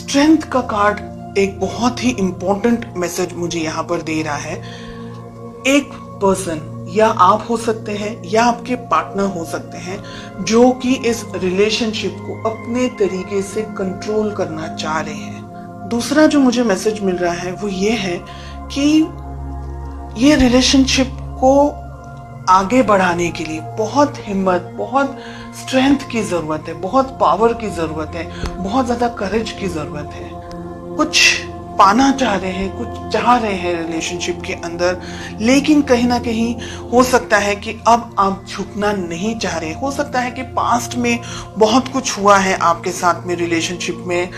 Strength का card एक बहुत ही इंपॉर्टेंट मैसेज मुझे यहाँ पर दे रहा है। एक पर्सन, या आप हो सकते हैं या आपके पार्टनर हो सकते हैं, जो कि इस रिलेशनशिप को अपने तरीके से कंट्रोल करना चाह रहे हैं। दूसरा जो मुझे मैसेज मिल रहा है वो ये है कि ये रिलेशनशिप को आगे बढ़ाने के लिए बहुत हिम्मत, बहुत स्ट्रेंथ की जरूरत है, बहुत पावर की जरूरत है, बहुत ज्यादा करेज की जरूरत है। कुछ पाना चाह रहे हैं, कुछ चाह रहे हैं रिलेशनशिप के अंदर, लेकिन कहीं ना कहीं हो सकता है कि अब आप झुकना नहीं चाह रहे। हो सकता है कि पास्ट में बहुत कुछ हुआ है आपके साथ में रिलेशनशिप में,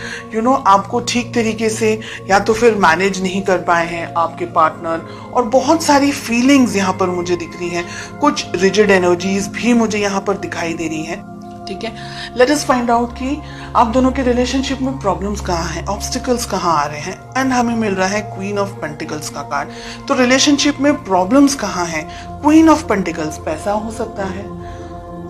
आपको ठीक तरीके से या तो फिर मैनेज नहीं कर पाए हैं आपके पार्टनर, और बहुत सारी फीलिंग्स यहाँ पर मुझे दिख रही हैं। कुछ रिजिड एनर्जीज भी मुझे यहाँ पर दिखाई दे रही है। ठीक है, लेट अस फाइंड आउट कि आप दोनों के रिलेशनशिप में प्रॉब्लम्स कहाँ हैं, ऑब्स्टिकल्स कहाँ आ रहे हैं। एंड हमें मिल रहा है क्वीन ऑफ पेंटिकल्स का कार्ड। तो रिलेशनशिप में प्रॉब्लम्स कहाँ हैं? क्वीन ऑफ पेंटिकल्स, पैसा हो सकता है,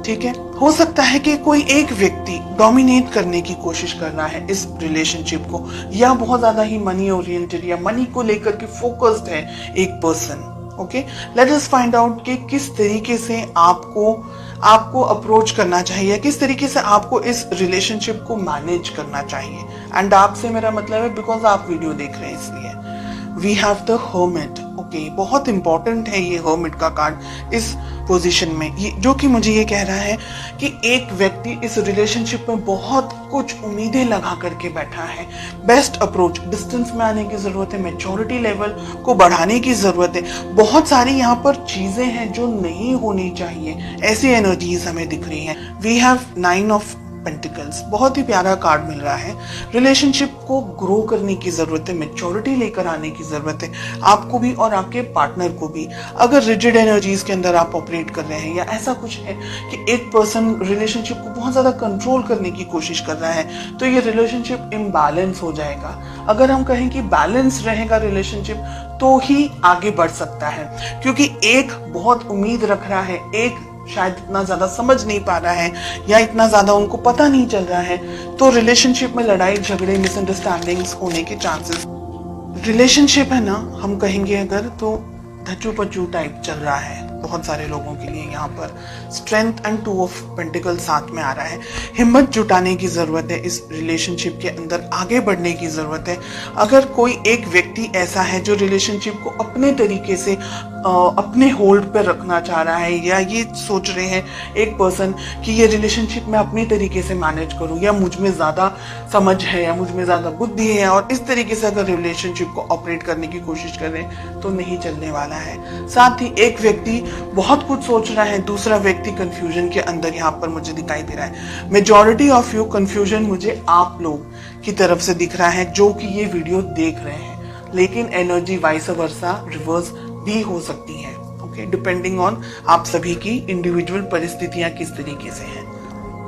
ठीक है, हो सकता है कि कोई एक व्यक्ति डोमिनेट करने की कोशिश कर रहा है इस रिलेशनशिप को, या बहुत ज्यादा ही मनी ओरिएंटेड या मनी को लेकर के फोकस्ड है एक person. Okay, let us find out कि किस तरीके से आपको अप्रोच करना चाहिए, किस तरीके से आपको इस रिलेशनशिप को मैनेज करना चाहिए। एंड आपसे मेरा मतलब है बिकॉज आप वीडियो देख रहे हैं इसलिए। We have the hermit. Okay, बहुत इंपॉर्टेंट है ये हर्मिट का कार्ड इस पोजीशन में, ये जो कि मुझे ये कह रहा है कि एक व्यक्ति इस रिलेशनशिप में बहुत कुछ उम्मीदें लगा करके बैठा है। बेस्ट अप्रोच, डिस्टेंस में आने की जरूरत है, मैच्योरिटी लेवल को बढ़ाने की जरूरत है। बहुत सारी यहाँ पर चीजें हैं जो नहीं होनी चाहिए, ऐसी एनर्जीज हमें दिख रही हैं। वी हैव 9 ऑफ पेंटिकल्स, बहुत ही प्यारा कार्ड मिल रहा है। रिलेशनशिप को ग्रो करने की जरूरत है, मैच्योरिटी लेकर आने की जरूरत है, आपको भी और आपके पार्टनर को भी। अगर रिजिड एनर्जीज के अंदर आप ऑपरेट कर रहे हैं, या ऐसा कुछ है कि एक पर्सन रिलेशनशिप को बहुत ज्यादा कंट्रोल करने की कोशिश कर रहा है, तो ये रिलेशनशिप इम्बैलेंस हो जाएगा। अगर हम कहें कि बैलेंस रहेगा रिलेशनशिप, तो ही आगे बढ़ सकता है, क्योंकि एक बहुत उम्मीद रख रहा है, एक शायद इतना ज्यादा समझ नहीं पा रहा है, या इतना ज्यादा उनको पता नहीं चल रहा है, तो रिलेशनशिप में लड़ाई झगड़े, मिसअंडरस्टैंडिंग्स होने के चांसेस। रिलेशनशिप है ना, हम कहेंगे अगर, तो धच्चू पच्चू टाइप चल रहा है बहुत सारे लोगों के लिए। यहाँ पर स्ट्रेंथ एंड 2 ऑफ पेंटिकल साथ में आ रहा है। हिम्मत जुटाने की जरूरत है, इस रिलेशनशिप के अंदर आगे बढ़ने की जरूरत है। अगर कोई एक व्यक्ति ऐसा है जो रिलेशनशिप को अपने तरीके से अपने होल्ड पर रखना चाह रहा है, या ये सोच रहे हैं एक पर्सन कि ये रिलेशनशिप मैं अपने तरीके से मैनेज करूं, या मुझ में ज्यादा समझ है, या मुझ में ज्यादा बुद्धि है, और इस तरीके से अगर रिलेशनशिप को ऑपरेट करने की कोशिश कर रहे हैं, तो नहीं चलने वाला है। साथ ही एक व्यक्ति बहुत कुछ सोच रहा है, दूसरा व्यक्ति कंफ्यूजन के अंदर यहाँ पर मुझे दिखाई दे रहा है। मेजॉरिटी ऑफ यू कंफ्यूजन मुझे आप लोग की तरफ से दिख रहा है जो कि ये वीडियो देख रहे हैं, लेकिन एनर्जी वाइस वर्सा रिवर्स भी हो सकती है। ओके, डिपेंडिंग ऑन आप सभी की इंडिविजुअल परिस्थितियां किस तरीके से हैं।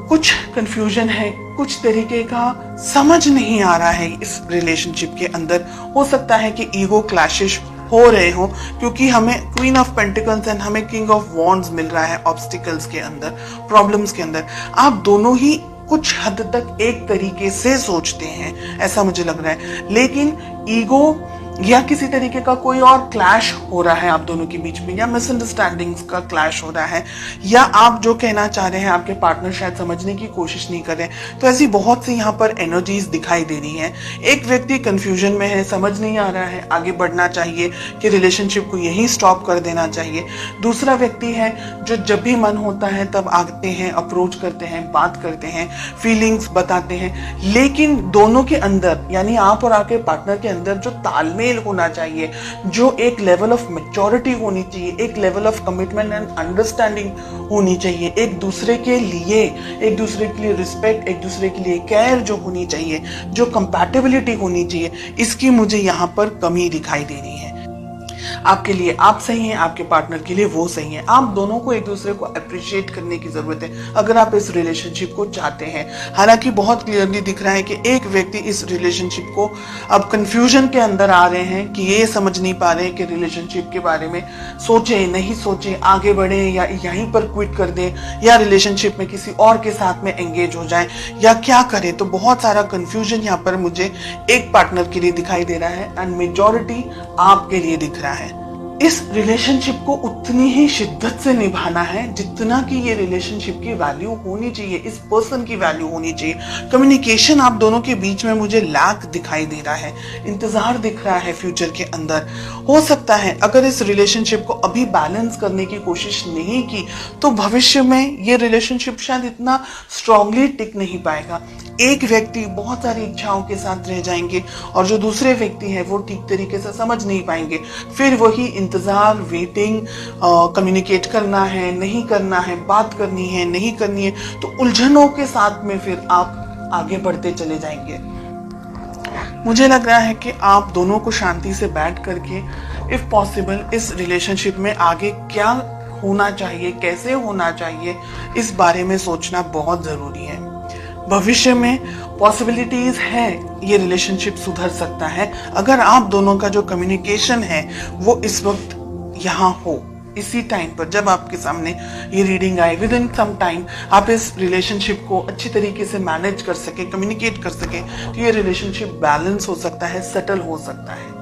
कुछ कंफ्यूजन है, कुछ तरीके का समझ नहीं आ रहा है इस रिलेशनशिप के अंदर। हो सकता है कि ईगो क्लैशेस हो रहे हो, क्योंकि हमें क्वीन ऑफ पेंटिकल्स एंड हमें किंग ऑफ वॉन्ड्स मिल रहा है ऑब्स्टिकल्स के अंदर, प्रॉब्लम्स के अंदर। आप दोनों ही कुछ हद तक एक तरीके से सोचते हैं, ऐसा मुझे लग रहा है, लेकिन ईगो या किसी तरीके का कोई और क्लैश हो रहा है आप दोनों के बीच में, या मिसअंडरस्टैंडिंग्स का क्लैश हो रहा है, या आप जो कहना चाह रहे हैं आपके पार्टनर शायद समझने की कोशिश नहीं कर रहे। तो ऐसी बहुत सी यहाँ पर एनर्जीज दिखाई दे रही हैं। एक व्यक्ति कंफ्यूजन में है, समझ नहीं आ रहा है आगे बढ़ना चाहिए कि रिलेशनशिप को यहीं स्टॉप कर देना चाहिए। दूसरा व्यक्ति है जो जब भी मन होता है तब आते हैं, अप्रोच करते हैं, बात करते हैं, फीलिंग्स बताते हैं, लेकिन दोनों के अंदर, यानी आप और आपके पार्टनर के अंदर जो तालमेल होना चाहिए, जो एक लेवल ऑफ मैच्योरिटी होनी चाहिए, एक level of commitment and understanding होनी चाहिए, एक दूसरे के लिए रिस्पेक्ट, एक दूसरे के लिए केयर जो होनी चाहिए, जो कंपैटिबिलिटी होनी चाहिए, इसकी मुझे यहाँ पर कमी दिखाई दे रही है। आपके लिए आप सही हैं, आपके पार्टनर के लिए वो सही है। आप दोनों को एक दूसरे को अप्रिशिएट करने की जरूरत है अगर आप इस रिलेशनशिप को चाहते हैं। हालांकि बहुत क्लियरली दिख रहा है कि एक व्यक्ति इस रिलेशनशिप को अब कंफ्यूजन के अंदर आ रहे हैं कि ये समझ नहीं पा रहे हैं कि रिलेशनशिप के बारे में सोचें नहीं सोचें, आगे बढ़े या यहीं पर क्विट कर दें, या रिलेशनशिप में किसी और के साथ में एंगेज हो जाएं, या क्या करें। तो बहुत सारा कंफ्यूजन यहाँ पर मुझे एक पार्टनर के लिए दिखाई दे रहा है एंड मेजॉरिटी आपके लिए दिख रहा है। इस रिलेशनशिप को उतनी ही शिद्दत से निभाना है जितना कि ये रिलेशनशिप की वैल्यू होनी चाहिए, इस पर्सन की वैल्यू होनी चाहिए। कम्युनिकेशन आप दोनों के बीच में मुझे लैक दिखाई दे रहा है, इंतजार दिख रहा है फ्यूचर के अंदर। हो सकता है अगर इस रिलेशनशिप को अभी बैलेंस करने की कोशिश नहीं की तो भविष्य में ये रिलेशनशिप शायद इतना स्ट्रांगली टिक नहीं पाएगा। एक व्यक्ति बहुत सारी इच्छाओं के साथ रह जाएंगे और जो दूसरे व्यक्ति है वो ठीक तरीके से समझ नहीं पाएंगे। फिर वही इंतजार, वेटिंग, कम्युनिकेट करना है नहीं करना है, बात करनी है नहीं करनी है, तो उलझनों के साथ में फिर आप आगे बढ़ते चले जाएंगे। मुझे लग रहा है कि आप दोनों को शांति से बैठ करके इफ पॉसिबल इस रिलेशनशिप में आगे क्या होना चाहिए, कैसे होना चाहिए, इस बारे में सोचना बहुत जरूरी है। भविष्य में पॉसिबिलिटीज है ये रिलेशनशिप सुधर सकता है अगर आप दोनों का जो कम्युनिकेशन है वो इस वक्त यहाँ हो। इसी टाइम पर जब आपके सामने ये रीडिंग आए, विद इन सम टाइम आप इस रिलेशनशिप को अच्छी तरीके से मैनेज कर सके, कम्युनिकेट कर सके, तो ये रिलेशनशिप बैलेंस हो सकता है, सेटल हो सकता है।